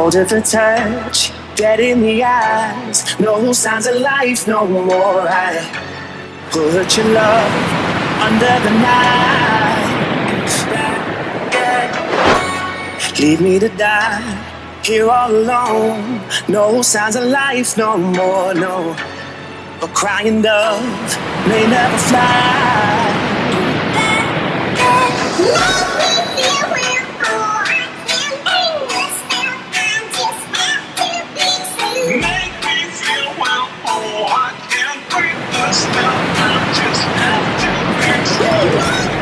cold at the touch, dead in the eyes, no signs of life no more. I put your love under the knife. Leave me to die here all alone. No signs of life no more, no. But crying dove may never fly. Make me feel well, oh, I can't break the spell. I just have to be true.